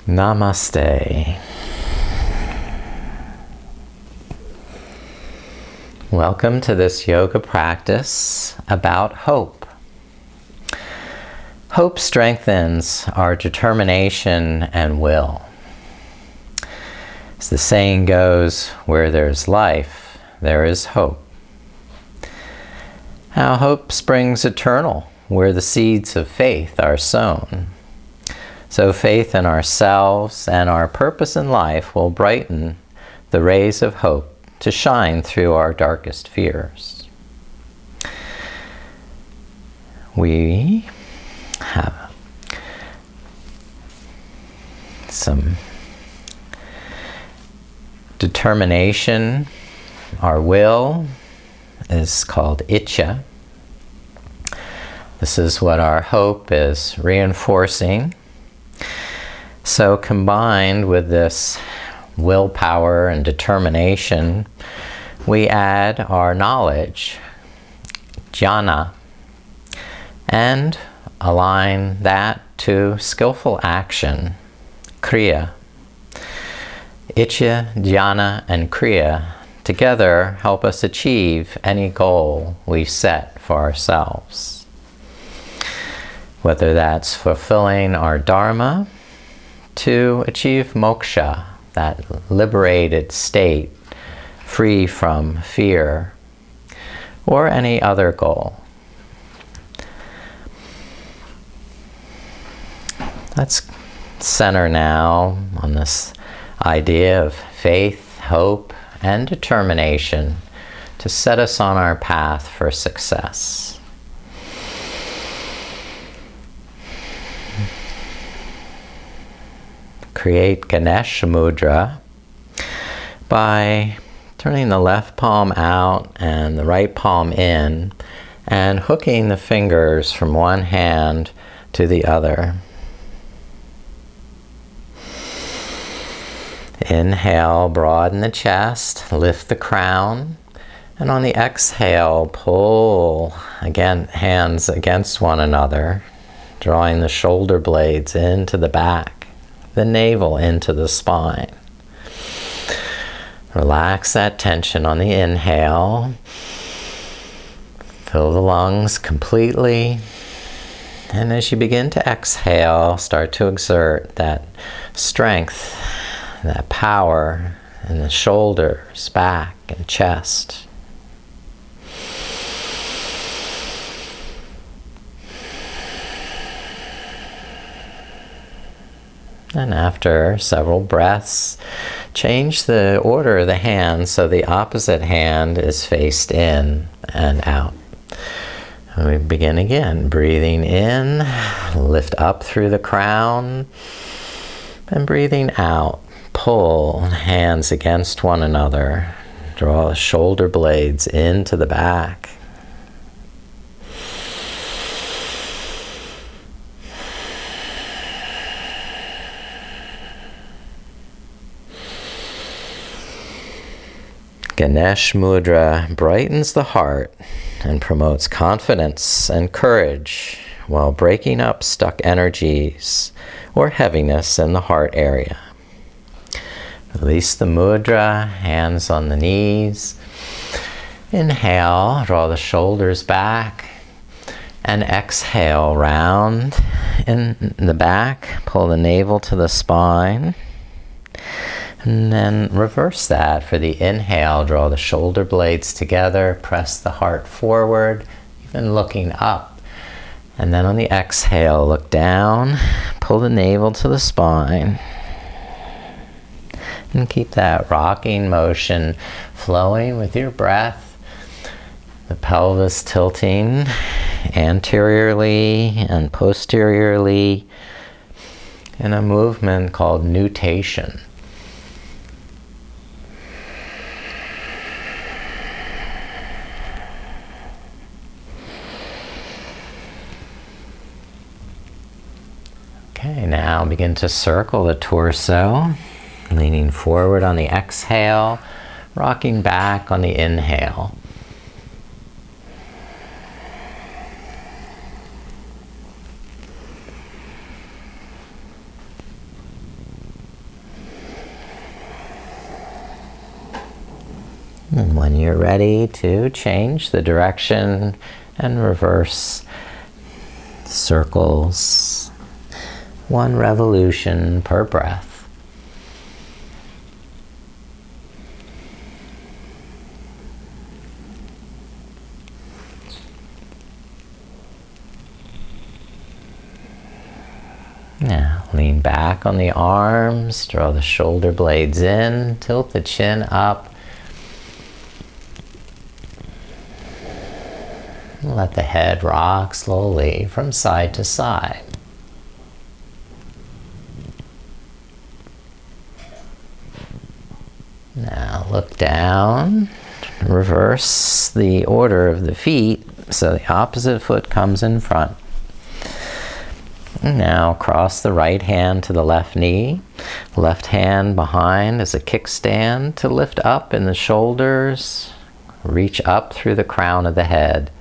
Namaste. Welcome to this yoga practice about hope. Hope strengthens our determination and will. As the saying goes, where there's life, there is hope. Our hope springs eternal, where the seeds of faith are sown. So faith in ourselves and our purpose in life will brighten the rays of hope to shine through our darkest fears. We have some determination. Our will is called icha. This is what our hope is reinforcing. So combined with this willpower and determination, we add our knowledge, jnana, and align that to skillful action, kriya. Icha, jnana, and kriya together help us achieve any goal we set for ourselves. Whether that's fulfilling our dharma, to achieve moksha, that liberated state free from fear, or any other goal. Let's center now on this idea of faith, hope, and determination to set us on our path for success. Create Ganesh Mudra by turning the left palm out and the right palm in and hooking the fingers from one hand to the other. Inhale, broaden the chest, lift the crown, and on the exhale, pull again, hands against one another, drawing the shoulder blades into the back, the navel into the spine. Relax that tension on the inhale. Fill the lungs completely. And as you begin to exhale, start to exert that strength, that power in the shoulders, back, and chest. And after several breaths, change the order of the hands so the opposite hand is faced in and out. And we begin again, breathing in, lift up through the crown, and breathing out, pull hands against one another, draw the shoulder blades into the back. Ganesh Mudra brightens the heart and promotes confidence and courage while breaking up stuck energies or heaviness in the heart area. Release the mudra, hands on the knees. Inhale, draw the shoulders back, and exhale, round in the back, pull the navel to the spine. And then reverse that. For the inhale, draw the shoulder blades together, press the heart forward, even looking up. And then on the exhale, look down, pull the navel to the spine. And keep that rocking motion flowing with your breath. The pelvis tilting anteriorly and posteriorly in a movement called nutation. Okay, now begin to circle the torso, leaning forward on the exhale, rocking back on the inhale. And when you're ready to change the direction and reverse circles, 1 revolution per breath. Now, lean back on the arms, draw the shoulder blades in, tilt the chin up. Let the head rock slowly from side to side. Now, look down, reverse the order of the feet so the opposite foot comes in front. Now cross the right hand to the left knee, left hand behind as a kickstand to lift up in the shoulders, reach up through the crown of the head.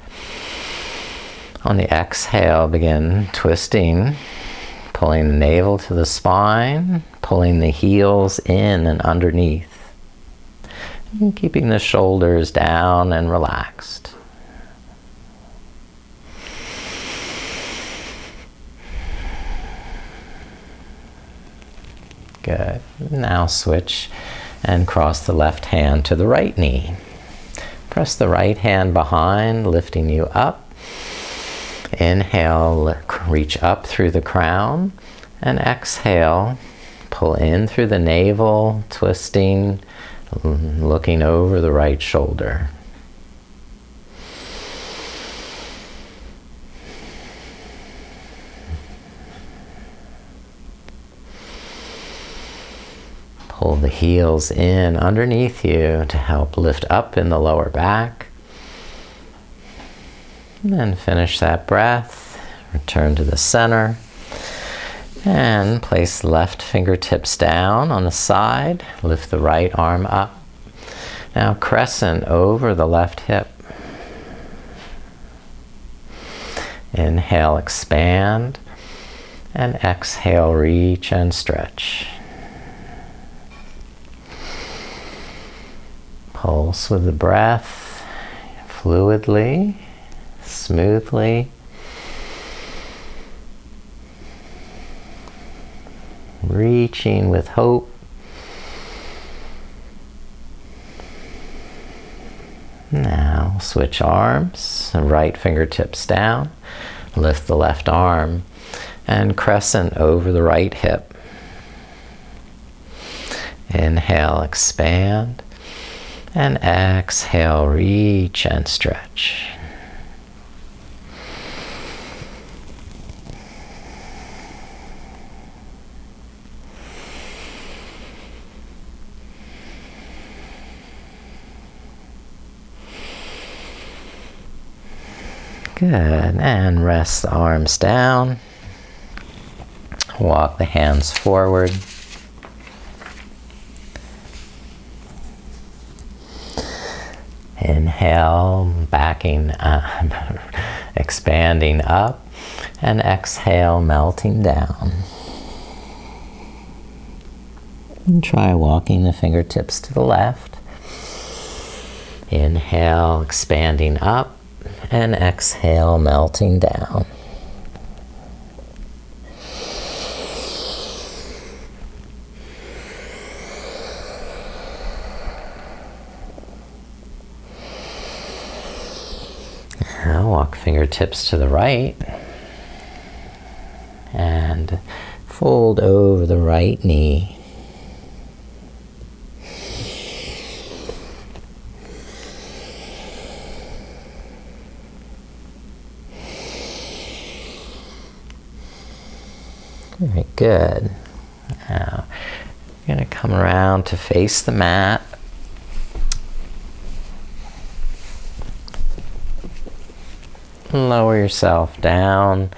On the exhale, begin twisting, pulling the navel to the spine, pulling the heels in and underneath, and keeping the shoulders down and relaxed. Good. Now switch and cross the left hand to the right knee. Press the right hand behind, lifting you up. Inhale, reach up through the crown, and exhale, pull in through the navel, twisting, looking over the right shoulder. Pull the heels in underneath you to help lift up in the lower back. And then finish that breath. Return to the center. And place left fingertips down on the side. Lift the right arm up. Now crescent over the left hip. Inhale, expand. And exhale, reach and stretch. Pulse with the breath, fluidly, smoothly. Reaching with hope. Now switch arms, right fingertips down, lift the left arm, and crescent over the right hip. Inhale, expand. And exhale, reach and stretch. Good, and rest the arms down. Walk the hands forward. Inhale, backing up, expanding up, and exhale, melting down. And try walking the fingertips to the left. Inhale, expanding up, and exhale, melting down. Now walk fingertips to the right and fold over the right knee. Very good. Now you're going to come around to face the mat. Lower yourself down.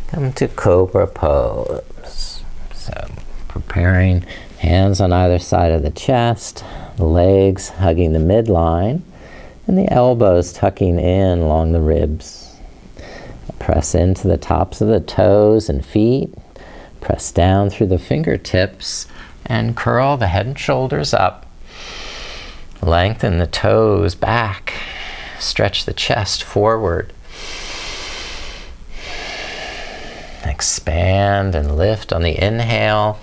Come to Cobra pose. So preparing, hands on either side of the chest, the legs hugging the midline, and the elbows tucking in along the ribs. Press into the tops of the toes and feet. Press down through the fingertips and curl the head and shoulders up. Lengthen the toes back. Stretch the chest forward. Expand and lift on the inhale.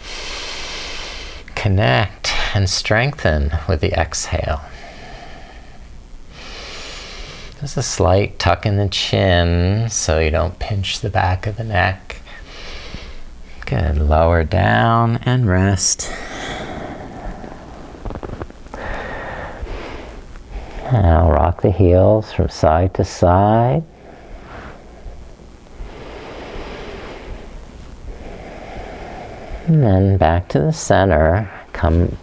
Connect and strengthen with the exhale. Just a slight tuck in the chin so you don't pinch the back of the neck. Good. Lower down and rest. Now rock the heels from side to side. And then back to the center. Come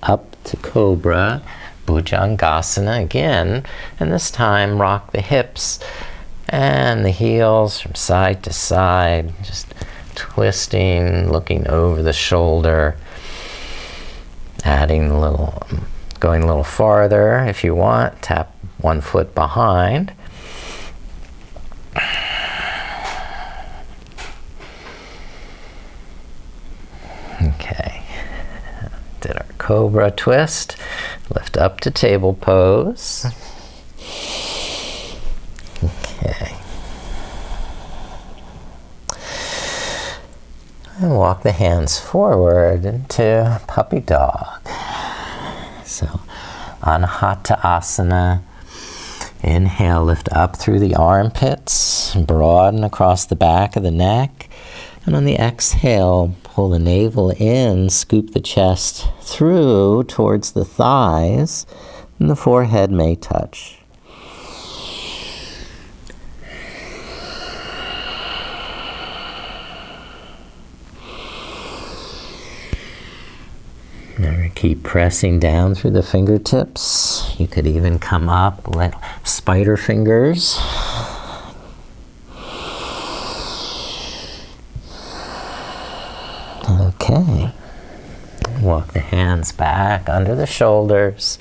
up to Cobra, Bhujangasana again. And this time rock the hips and the heels from side to side. Just twisting, looking over the shoulder. Adding a little, going a little farther if you want. Tap one foot behind. Okay, did our cobra twist, lift up to table pose. Okay. And walk the hands forward into puppy dog. So, Anahata Asana. Inhale, lift up through the armpits, broaden across the back of the neck. And on the exhale, pull the navel in, scoop the chest through towards the thighs, and the forehead may touch. Now keep pressing down through the fingertips. You could even come up, let spider fingers. Okay. Walk the hands back under the shoulders.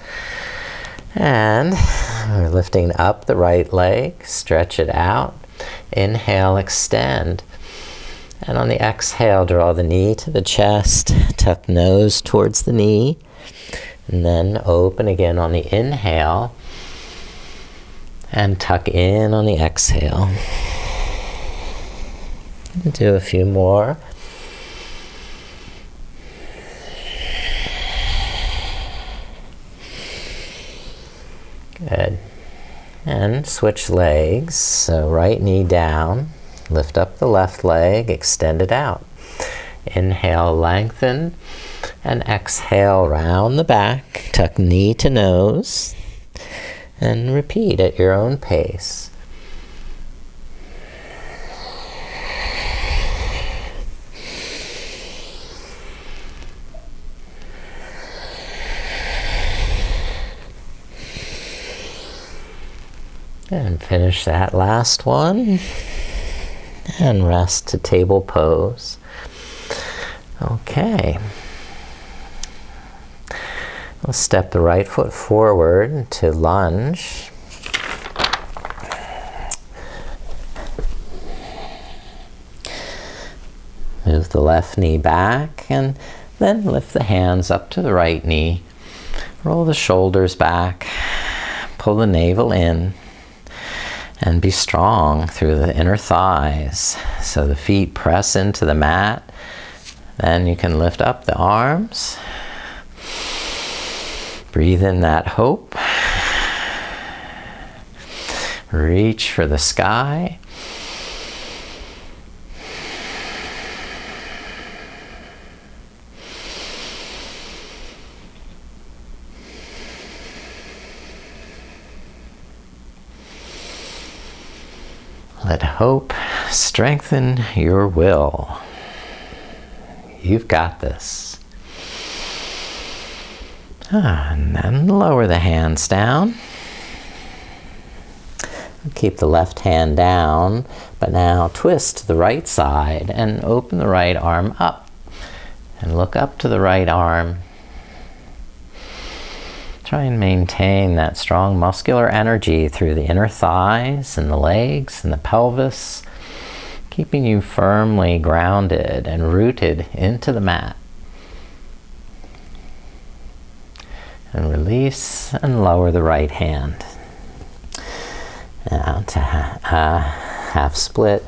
And we're lifting up the right leg. Stretch it out. Inhale, extend. And on the exhale, draw the knee to the chest. Tuck nose towards the knee. And then open again on the inhale. And tuck in on the exhale. Do a few more. Good. And switch legs. So right knee down. Lift up the left leg. Extend it out. Inhale, lengthen. And exhale, round the back. Tuck knee to nose. And repeat at your own pace. And finish that last one. And rest to table pose. Okay. We'll step the right foot forward to lunge. Move the left knee back and then lift the hands up to the right knee. Roll the shoulders back. Pull the navel in. And be strong through the inner thighs. So the feet press into the mat. Then you can lift up the arms. Breathe in that hope. Reach for the sky. Let hope strengthen your will. You've got this. And then lower the hands down. Keep the left hand down, but now twist the right side and open the right arm up. And look up to the right arm. Try and maintain that strong muscular energy through the inner thighs and the legs and the pelvis, keeping you firmly grounded and rooted into the mat. And release and lower the right hand. Now to half split.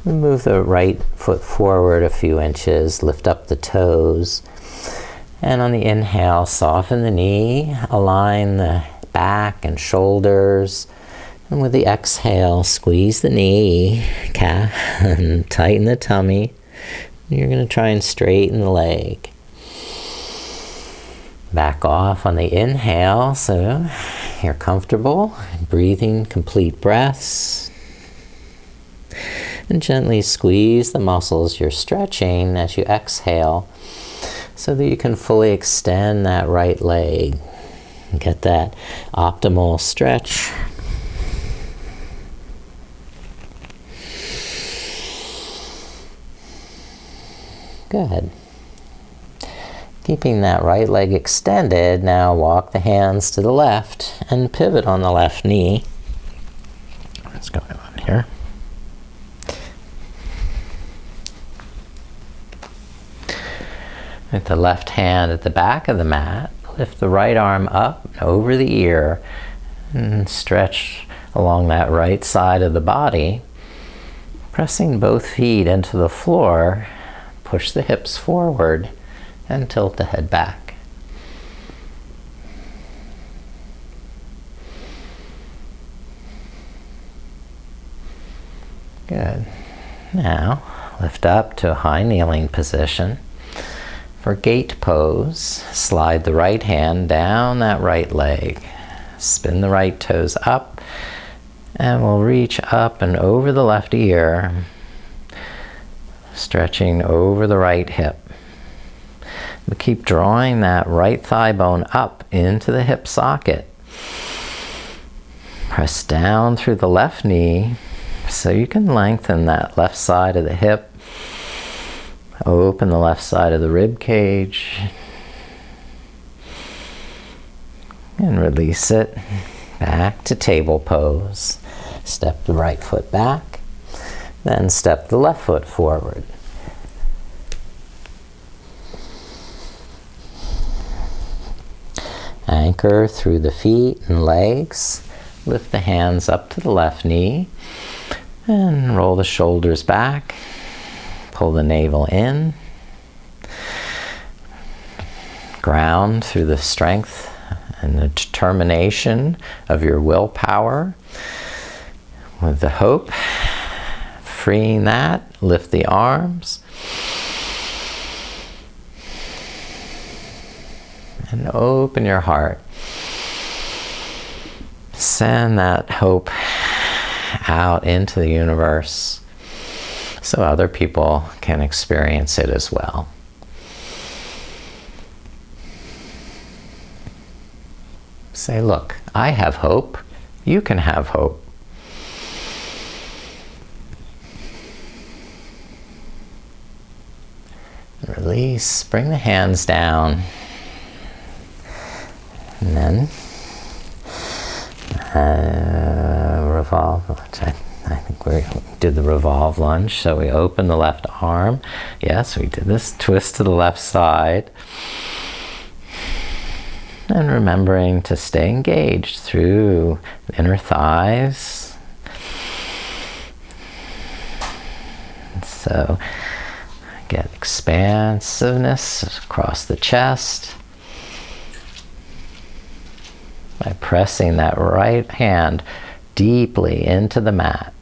Move the right foot forward a few inches, lift up the toes. And on the inhale, soften the knee, align the back and shoulders. And with the exhale, squeeze the knee, calf, and tighten the tummy. You're going to try and straighten the leg. Back off on the inhale, so you're comfortable. Breathing complete breaths. And gently squeeze the muscles you're stretching as you exhale so that you can fully extend that right leg. Get that optimal stretch. Good. Keeping that right leg extended, now walk the hands to the left and pivot on the left knee. What's going on here? With the left hand at the back of the mat, lift the right arm up and over the ear and stretch along that right side of the body. Pressing both feet into the floor, push the hips forward and tilt the head back. Good. Now, lift up to a high kneeling position. For gate pose, slide the right hand down that right leg. Spin the right toes up, and we'll reach up and over the left ear, stretching over the right hip. We keep drawing that right thigh bone up into the hip socket. Press down through the left knee so you can lengthen that left side of the hip. Open the left side of the rib cage. And release it back to table pose. Step the right foot back, then step the left foot forward. Anchor through the feet and legs. Lift the hands up to the left knee and roll the shoulders back. Pull the navel in. Ground through the strength and the determination of your willpower. With the hope, freeing that, lift the arms. And open your heart. Send that hope out into the universe so other people can experience it as well. Say, look, I have hope. You can have hope. Release, bring the hands down. And then revolve. I think we did the revolve lunge. So we open the left arm. Yes, we did this twist to the left side. And remembering to stay engaged through the inner thighs. So get expansiveness across the chest. By pressing that right hand deeply into the mat.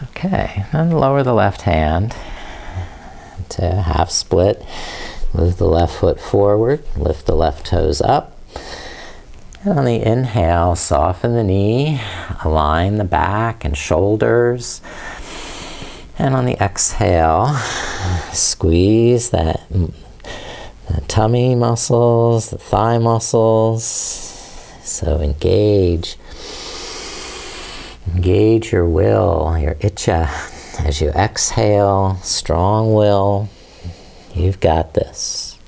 Okay, then lower the left hand to half split. Move the left foot forward, lift the left toes up. And on the inhale, soften the knee, align the back and shoulders. And on the exhale, squeeze the tummy muscles, the thigh muscles. So engage your will, your itcha. As you exhale, strong will. You've got this.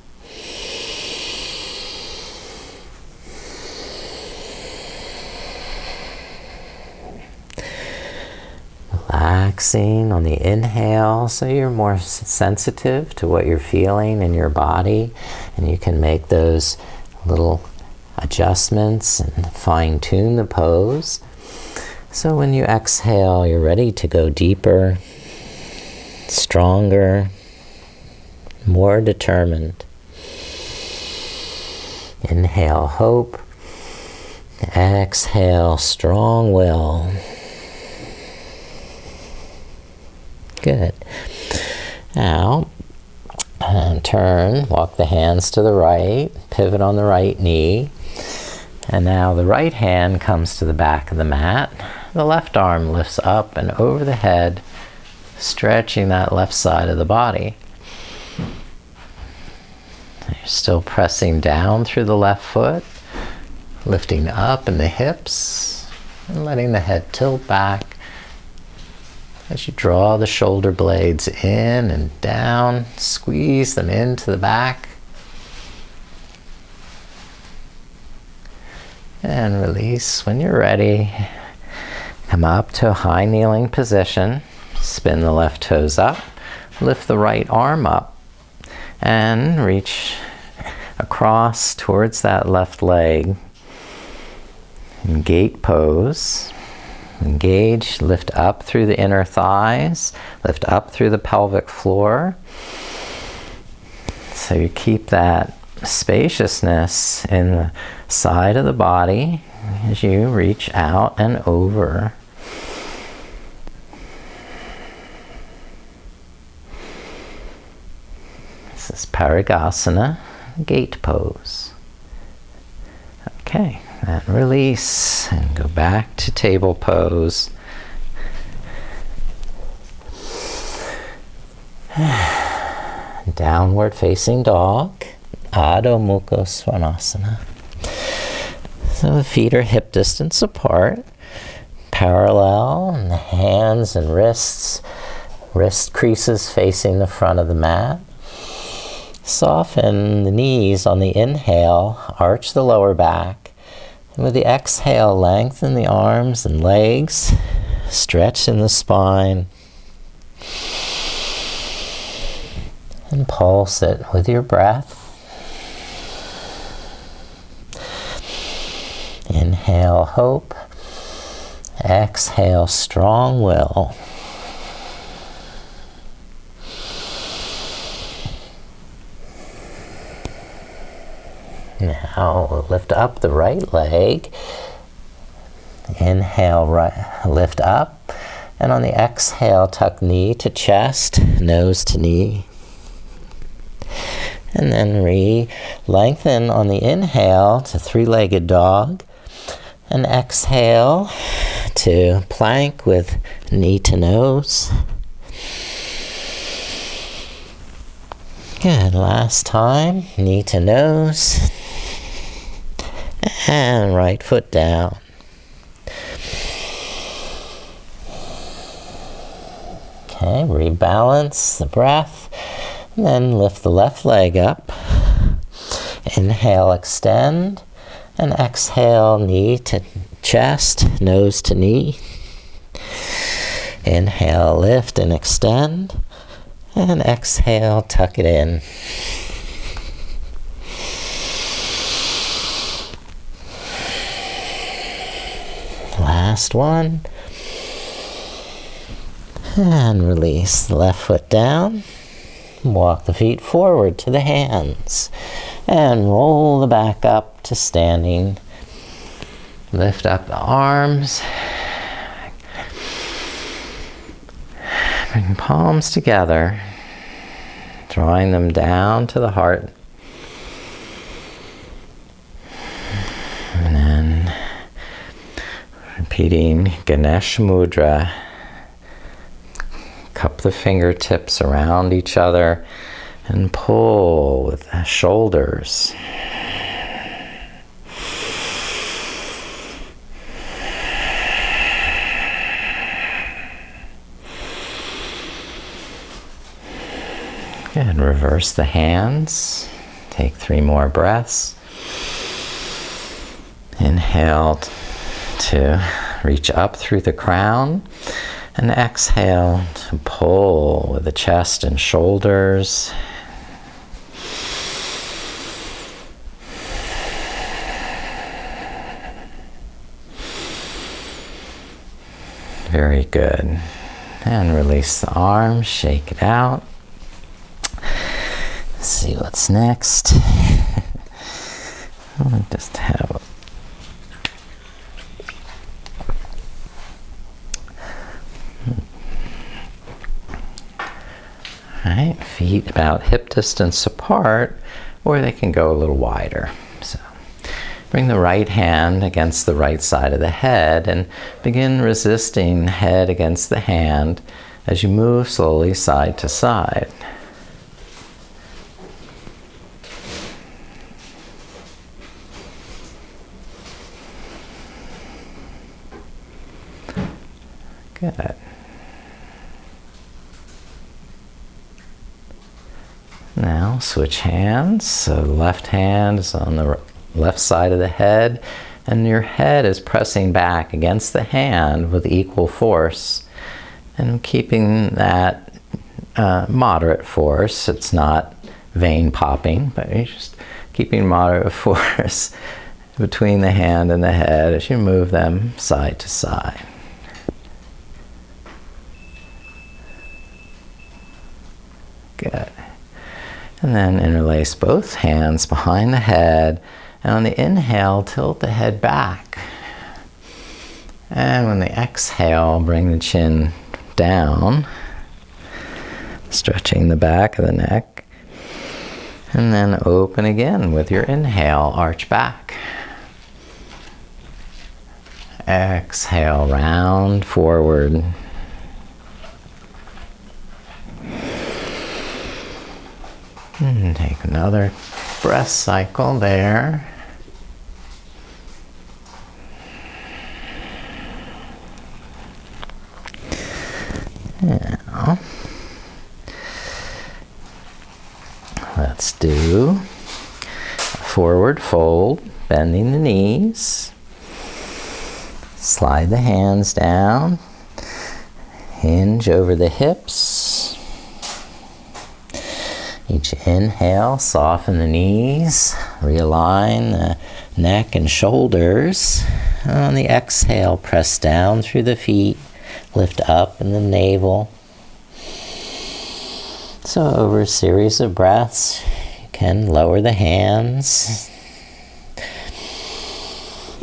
Relaxing on the inhale, so you're more sensitive to what you're feeling in your body, and you can make those little adjustments and fine-tune the pose. So when you exhale, you're ready to go deeper, stronger, more determined. Inhale, hope. Exhale, strong will. Good. Now, turn, walk the hands to the right, pivot on the right knee. And now the right hand comes to the back of the mat. The left arm lifts up and over the head, stretching that left side of the body. You're still pressing down through the left foot, lifting up in the hips, and letting the head tilt back as you draw the shoulder blades in and down, squeeze them into the back. And release when you're ready. Come up to a high kneeling position. Spin the left toes up. Lift the right arm up. And reach across towards that left leg. In gate pose. Engage. Lift up through the inner thighs. Lift up through the pelvic floor. So you keep that spaciousness in the side of the body as you reach out and over. This is Parigasana, gate pose. Okay, and release and go back to table pose. Downward facing dog, Adho Mukha Svanasana. So the feet are hip distance apart, parallel, and the hands and wrists, wrist creases facing the front of the mat. Soften the knees on the inhale, arch the lower back, and with the exhale, lengthen the arms and legs, stretch in the spine, and pulse it with your breath. Inhale, hope. Exhale, strong will. Now lift up the right leg. Inhale, right, lift up. And on the exhale, tuck knee to chest, nose to knee. And then lengthen on the inhale to three-legged dog. And exhale to plank with knee to nose. Good, last time, knee to nose. And right foot down. Okay, rebalance the breath. And then lift the left leg up. Inhale, extend. And exhale, knee to chest, nose to knee. Inhale, lift and extend. And exhale, tuck it in. Last one. And release the left foot down. Walk the feet forward to the hands. And roll the back up to standing. Lift up the arms. Bring palms together. Drawing them down to the heart. And then repeating Ganesh Mudra. Cup the fingertips around each other and pull with the shoulders. Good. Reverse the hands. Take 3 more breaths. Inhale to reach up through the crown. And exhale to pull with the chest and shoulders. Very good. And release the arms, shake it out. Let's see what's next. I'll just have Alright, feet about hip distance apart, or they can go a little wider. So bring the right hand against the right side of the head and begin resisting head against the hand as you move slowly side to side. Good. Now switch hands. So the left hand is on the left side of the head, and your head is pressing back against the hand with equal force, and keeping that moderate force. It's not vein popping, but you're just keeping moderate force between the hand and the head as you move them side to side. Good. And then interlace both hands behind the head, and on the inhale, tilt the head back. And when they exhale, bring the chin down, stretching the back of the neck. And then open again with your inhale, arch back. Exhale, round forward. And take another breath cycle there. Now, let's do a forward fold, bending the knees. Slide the hands down, hinge over the hips. Each inhale, soften the knees, realign the neck and shoulders. And on the exhale, press down through the feet, lift up in the navel. So over a series of breaths, you can lower the hands,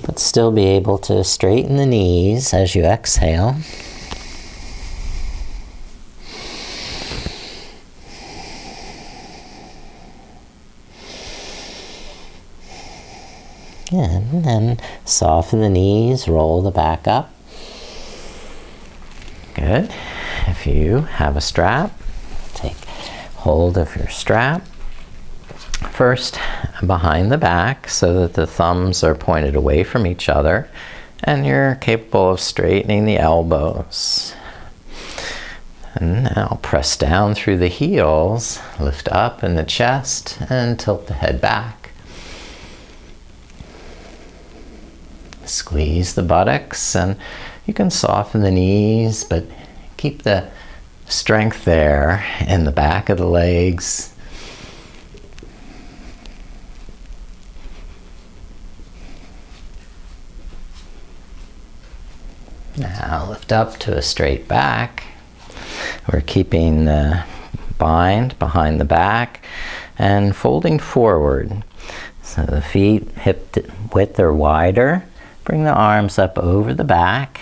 but still be able to straighten the knees as you exhale. And then soften the knees, roll the back up. Good. If you have a strap, take hold of your strap. First, behind the back so that the thumbs are pointed away from each other, and you're capable of straightening the elbows. And now press down through the heels, lift up in the chest, and tilt the head back. Squeeze the buttocks, and you can soften the knees, but keep the strength there in the back of the legs. Now lift up to a straight back. We're keeping the bind behind the back and folding forward. So the feet hip width or wider. Bring the arms up over the back.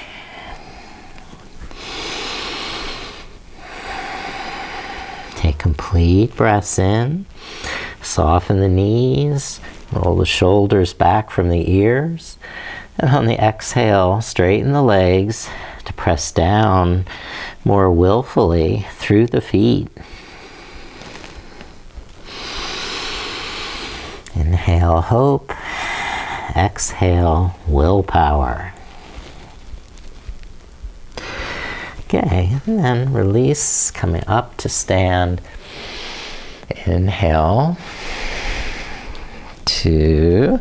Take complete breaths in. Soften the knees. Roll the shoulders back from the ears. And on the exhale, straighten the legs to press down more willfully through the feet. Inhale, hope. Exhale, willpower. Okay, and then release, coming up to stand. Inhale to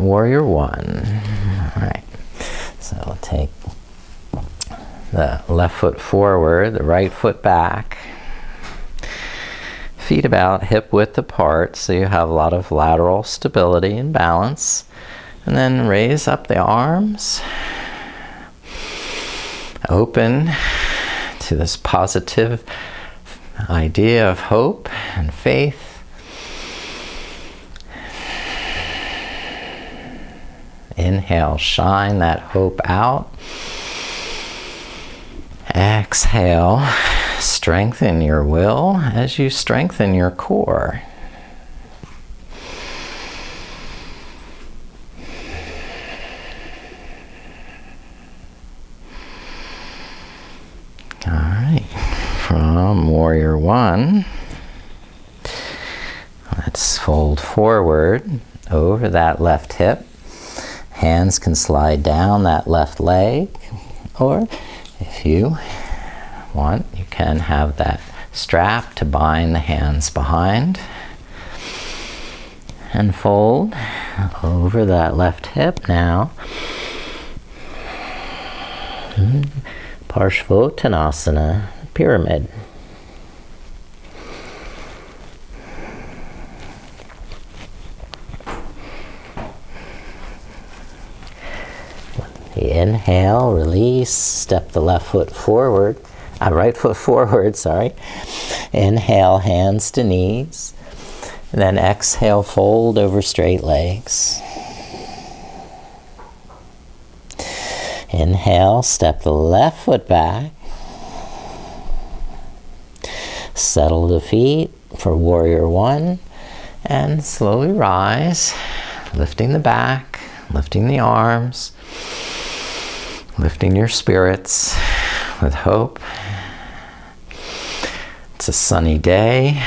warrior one. All right, so we'll take the left foot forward, the right foot back. Feet about hip width apart, so you have a lot of lateral stability and balance. And then raise up the arms. Open to this positive idea of hope and faith. Inhale, shine that hope out. Exhale, strengthen your will as you strengthen your core. All right, from Warrior One, let's fold forward over that left hip. Hands can slide down that left leg, or if you want, you can have that strap to bind the hands behind. And fold over that left hip now. Parshvottanasana, pyramid. Inhale, release, step the left foot forward, right foot forward, sorry. Inhale, hands to knees. And then exhale, fold over straight legs. Inhale, step the left foot back. Settle the feet for Warrior One. And slowly rise, lifting the back, lifting the arms, lifting your spirits with hope. It's a sunny day.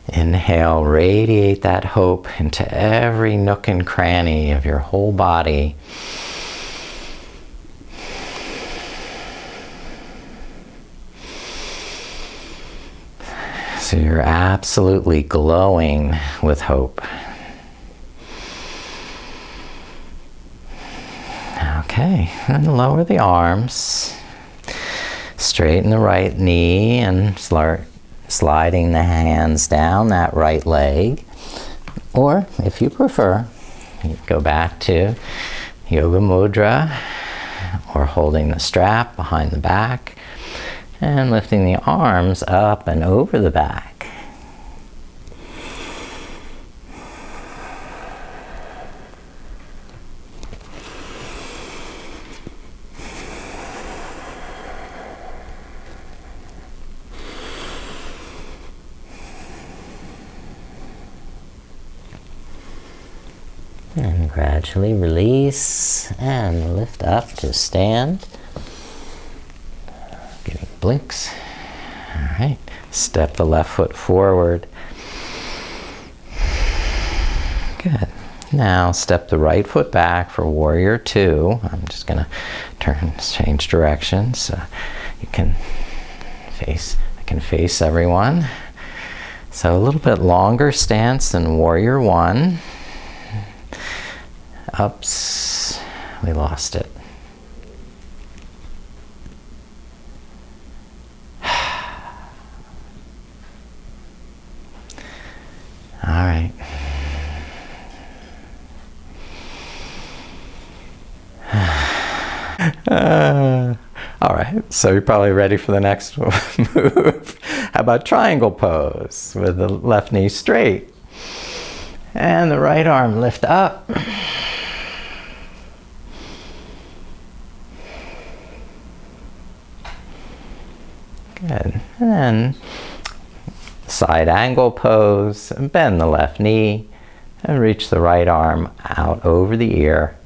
Inhale, radiate that hope into every nook and cranny of your whole body. So you're absolutely glowing with hope. Okay, and lower the arms. Straighten the right knee and start sliding the hands down that right leg. Or, if you prefer, you go back to Yoga Mudra or holding the strap behind the back and lifting the arms up and over the back. And gradually release and lift up to stand. Getting blinks. All right. Step the left foot forward. Good. Now step the right foot back for Warrior Two. I'm just going to change directions so you can face, I can face everyone. So a little bit longer stance than Warrior One. Ups, we lost it. All right. All right, so you're probably ready for the next move. How about triangle pose with the left knee straight and the right arm lift up. Good. And then side angle pose, bend the left knee and reach the right arm out over the ear.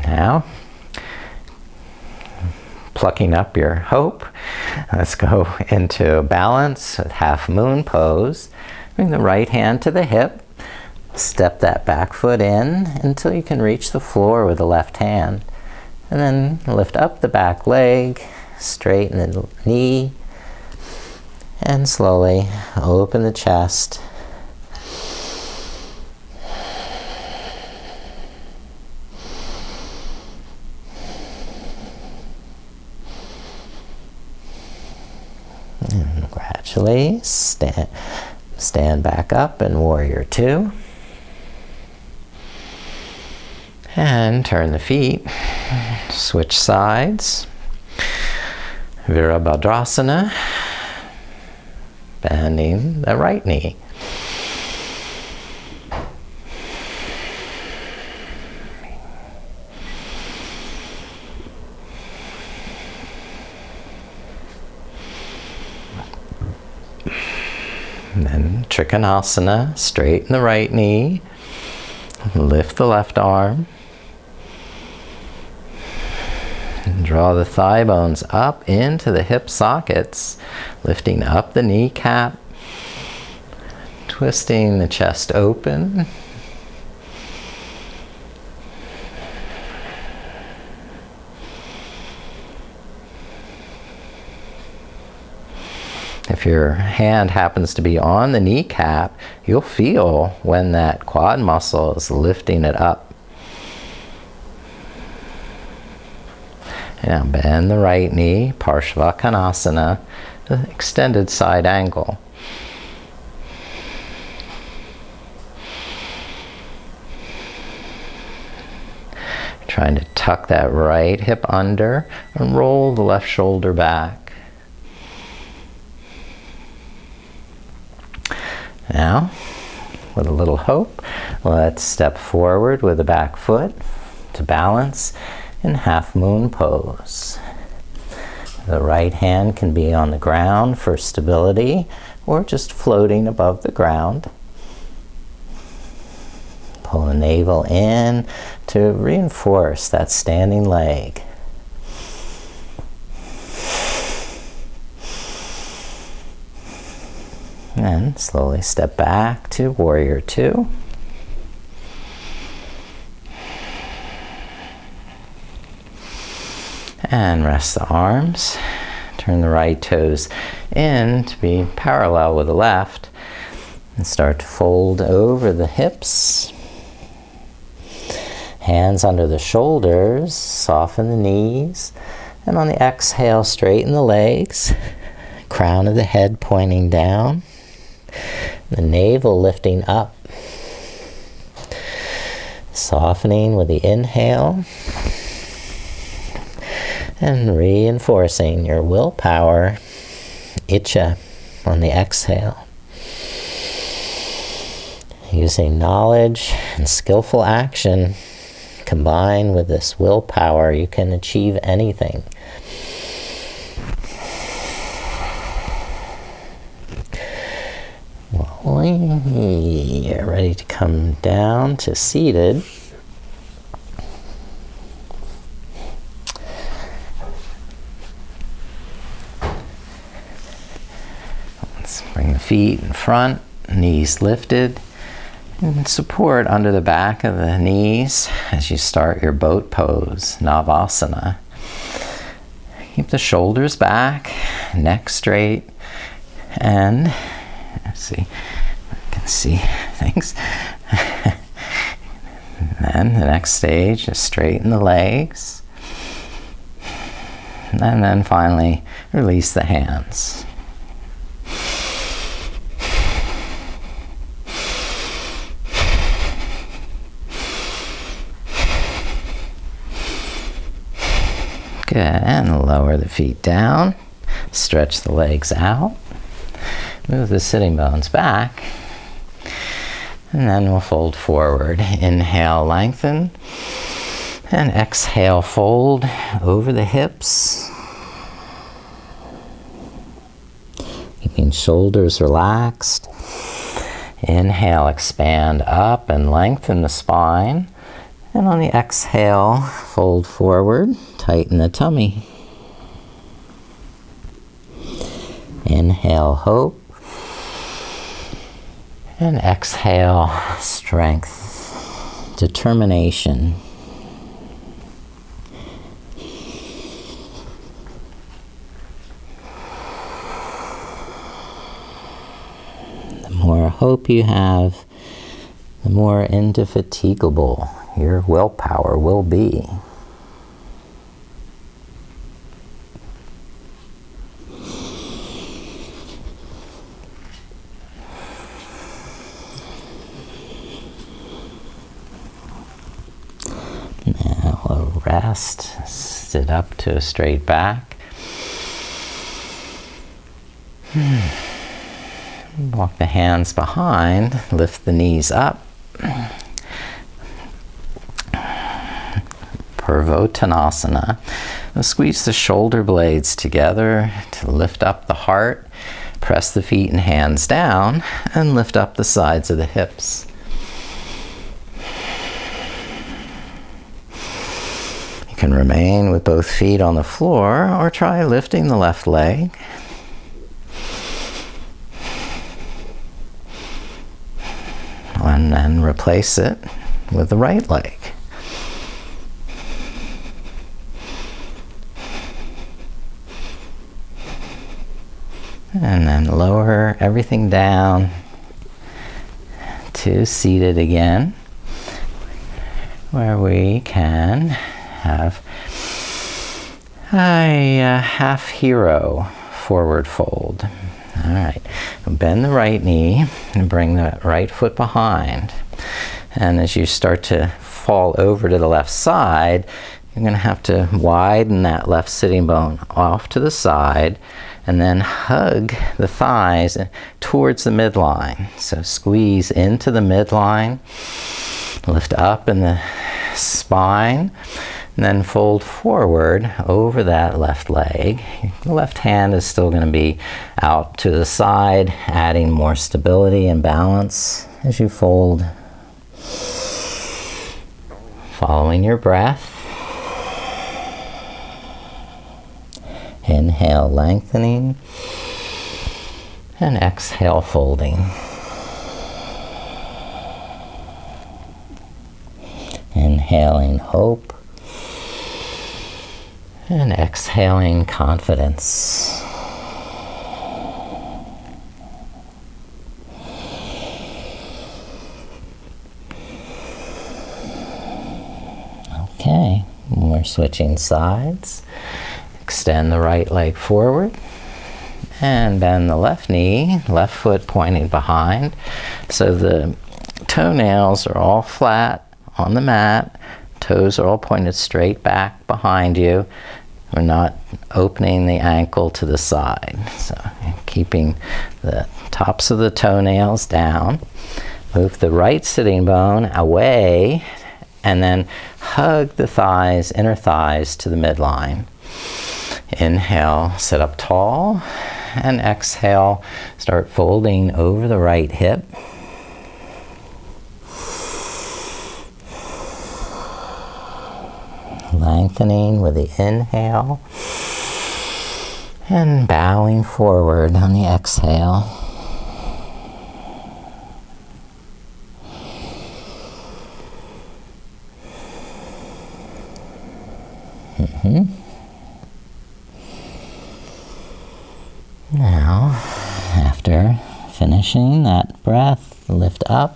Now, plucking up your hope, let's go into balance with half moon pose. Bring the right hand to the hip. Step that back foot in until you can reach the floor with the left hand. And then lift up the back leg, straighten the knee, and slowly open the chest. Gradually stand back up in warrior two. And turn the feet. Switch sides. Virabhadrasana. Bending the right knee. And then Trikonasana, straighten the right knee, lift the left arm, and draw the thigh bones up into the hip sockets, lifting up the kneecap, twisting the chest open. If your hand happens to be on the kneecap, you'll feel when that quad muscle is lifting it up. Now bend the right knee, Parshvakonasana, the extended side angle. Trying to tuck that right hip under and roll the left shoulder back. Now, with a little hope, let's step forward with the back foot to balance in half moon pose. The right hand can be on the ground for stability or just floating above the ground. Pull the navel in to reinforce that standing leg. And slowly step back to warrior two. And rest the arms. Turn the right toes in to be parallel with the left. And start to fold over the hips. Hands under the shoulders, soften the knees. And on the exhale, straighten the legs. Crown of the head pointing down. The navel lifting up. Softening with the inhale. And reinforcing your willpower, Icha, on the exhale. Using knowledge and skillful action combined with this willpower, you can achieve anything. Well, you're ready to come down to seated. Let's bring the feet in front, knees lifted, and support under the back of the knees as you start your boat pose, Navasana. Keep the shoulders back, neck straight, and let's see, I can see things. And then the next stage is straighten the legs. And then finally, release the hands. Good, and lower the feet down. Stretch the legs out. Move the sitting bones back. And then we'll fold forward. Inhale, lengthen. And exhale, fold over the hips. Keeping shoulders relaxed. Inhale, expand up and lengthen the spine. And on the exhale, fold forward, tighten the tummy. Inhale, hope. And exhale, strength, determination. The more hope you have, the more indefatigable your willpower will be. rest. Sit up to a straight back. Walk the hands behind, lift the knees up. Purvottanasana. Now squeeze the shoulder blades together to lift up the heart. Press the feet and hands down and lift up the sides of the hips. You can remain with both feet on the floor or try lifting the left leg. And then replace it with the right leg. And then lower everything down to seated again, where we can have a half hero forward fold. All right, bend the right knee and bring the right foot behind. And as you start to fall over to the left side, you're going to have to widen that left sitting bone off to the side and then hug the thighs towards the midline. So squeeze into the midline, lift up in the spine, and then fold forward over that left leg. The left hand is still going to be out to the side, adding more stability and balance as you fold. Following your breath. Inhale, lengthening, and exhale, folding. Inhaling hope, and exhaling confidence. Okay, we're switching sides. Extend the right leg forward and bend the left knee, left foot pointing behind. So the toenails are all flat on the mat. Toes are all pointed straight back behind you. We're not opening the ankle to the side. So keeping the tops of the toenails down. Move the right sitting bone away and then hug the thighs, inner thighs to the midline. Inhale, sit up tall, and exhale, start folding over the right hip. Lengthening with the inhale, and bowing forward on the exhale. Now, after finishing that breath, lift up,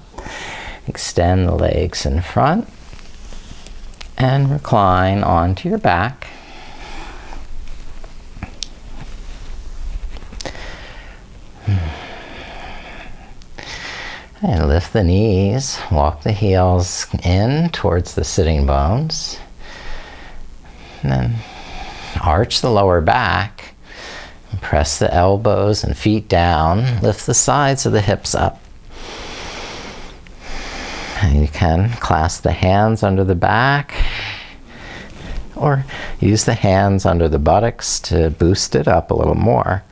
extend the legs in front, and recline onto your back. And lift the knees, walk the heels in towards the sitting bones, and then arch the lower back. Press the elbows and feet down. Lift the sides of the hips up. And you can clasp the hands under the back or use the hands under the buttocks to boost it up a little more.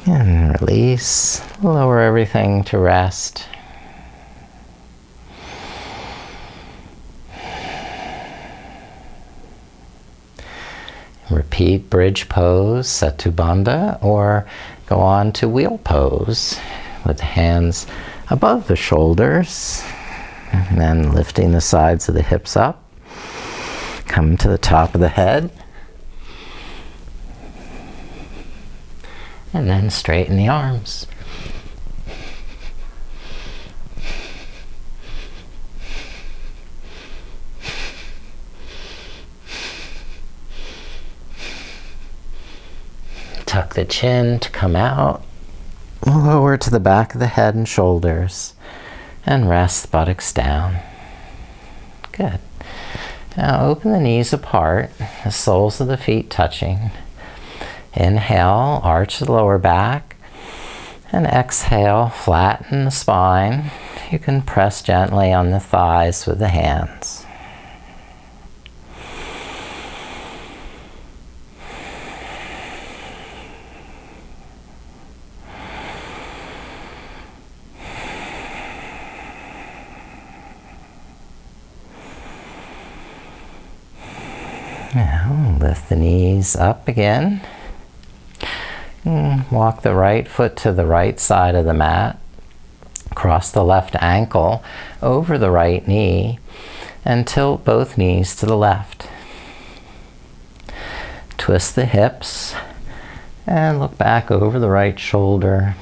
And release, lower everything to rest. Repeat bridge pose, Setu Bandha, or go on to wheel pose with the hands above the shoulders, and then lifting the sides of the hips up. Come to the top of the head. And then straighten the arms. tuck the chin to come out. Lower to the back of the head and shoulders. And rest the buttocks down. Good. Now open the knees apart, the soles of the feet touching. Inhale, arch the lower back. And exhale, flatten the spine. You can press gently on the thighs with the hands. Now lift the knees up again. Walk the right foot to the right side of the mat. Cross the left ankle over the right knee and tilt both knees to the left. Twist the hips and look back over the right shoulder.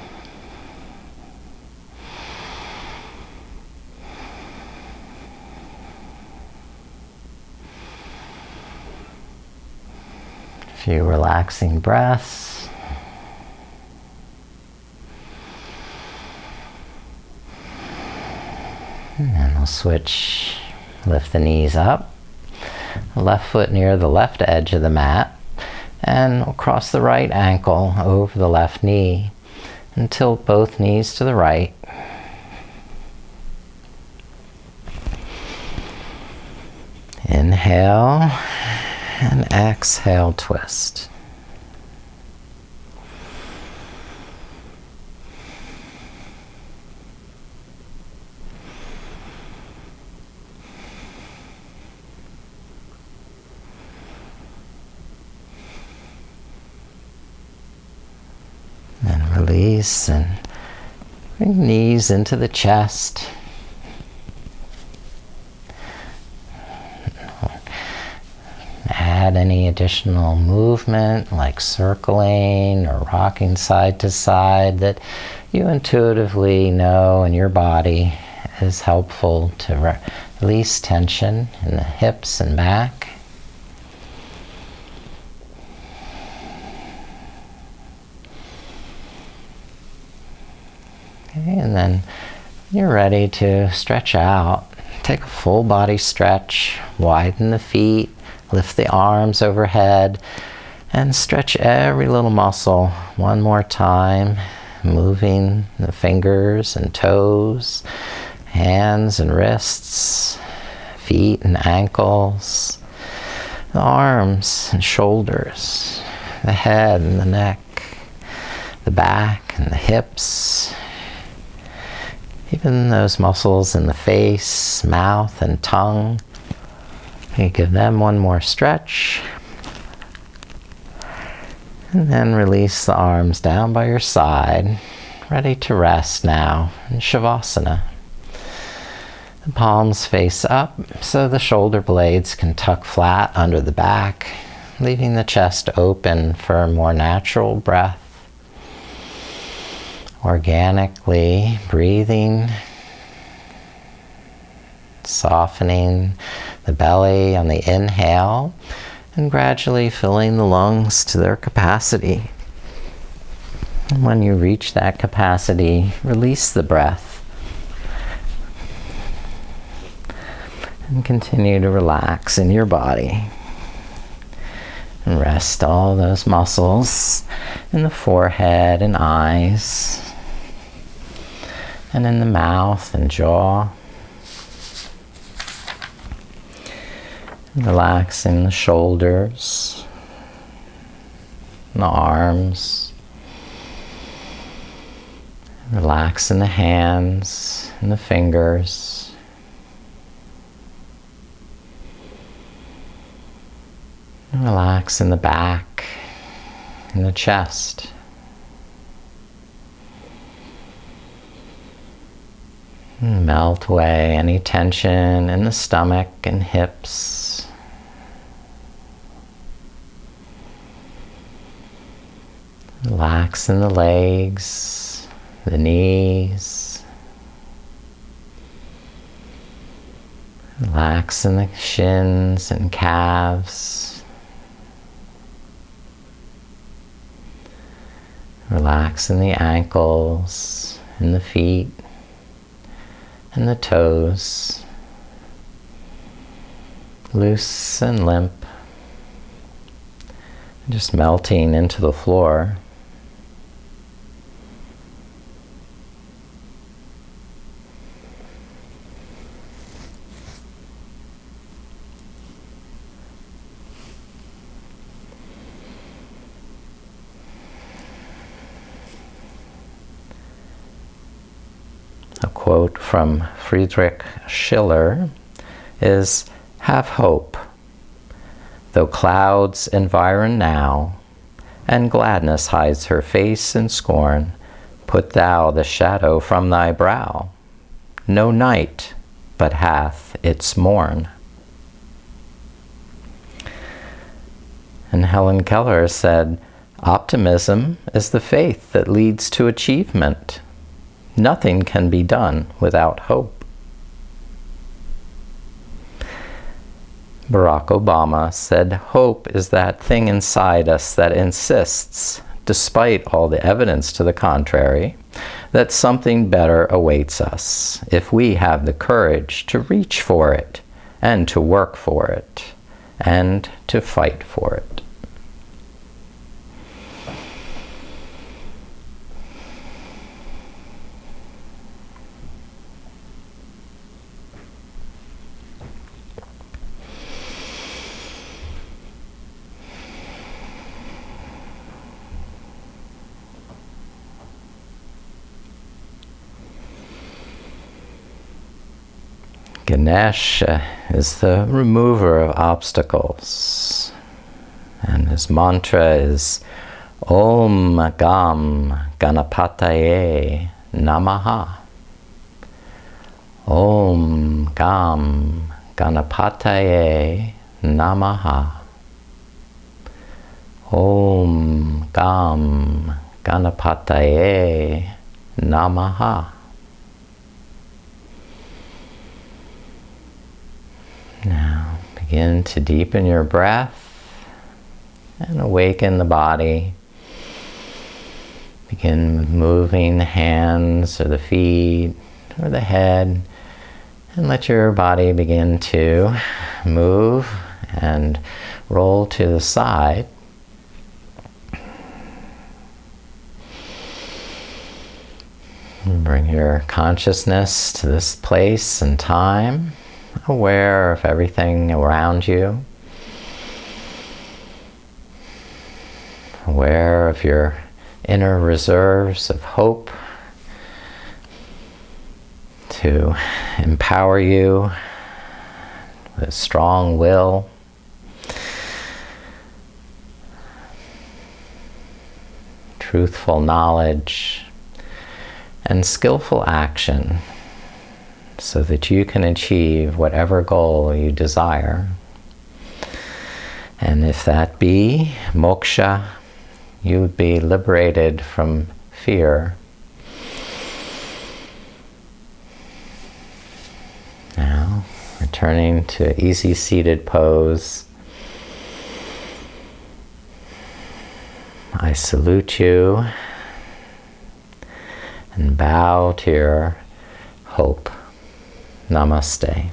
A few relaxing breaths. And then we'll switch, lift the knees up, left foot near the left edge of the mat, and we'll cross the right ankle over the left knee and tilt both knees to the right. Inhale and exhale, twist. And release and bring knees into the chest. Add any additional movement like circling or rocking side to side that you intuitively know in your body is helpful to release tension in the hips and back. Okay, and then when you're ready to stretch out, take a full body stretch, widen the feet, lift the arms overhead, and stretch every little muscle one more time, moving the fingers and toes, hands and wrists, feet and ankles, the arms and shoulders, the head and the neck, the back and the hips, even those muscles in the face, mouth, and tongue. You give them one more stretch. And then release the arms down by your side, ready to rest now in Shavasana. The palms face up so the shoulder blades can tuck flat under the back, leaving the chest open for a more natural breath. Organically breathing, softening the belly on the inhale, and gradually filling the lungs to their capacity. And when you reach that capacity, release the breath. And continue to relax in your body. And rest all those muscles in the forehead and eyes, and in the mouth and jaw. Relaxing the shoulders, the arms. Relaxing the hands and the fingers. And relax in the back and the chest. And melt away any tension in the stomach and hips. Relax in the legs, the knees. Relax in the shins and calves. Relax in the ankles, in the feet, and the toes. Loose and limp. Just melting into the floor. A quote from Friedrich Schiller is, "Have hope, though clouds environ now, and gladness hides her face in scorn, put thou the shadow from thy brow. No night but hath its morn." And Helen Keller said, "Optimism is the faith that leads to achievement. Nothing can be done without hope." Barack Obama said, "Hope is that thing inside us that insists, despite all the evidence to the contrary, that something better awaits us if we have the courage to reach for it and to work for it and to fight for it." Ganesh is the remover of obstacles, and his mantra is Om Gam Ganapataye Namaha. Om Gam Ganapataye Namaha. Om Gam Ganapataye Namaha. Now begin to deepen your breath and awaken the body. Begin moving the hands or the feet or the head, and let your body begin to move and roll to the side. And bring your consciousness to this place and time, aware of everything around you, aware of your inner reserves of hope to empower you with strong will, truthful knowledge, and skillful action, so that you can achieve whatever goal you desire. And if that be moksha, you would be liberated from fear. Now, returning to easy seated pose, I salute you and bow to your hope. Namaste.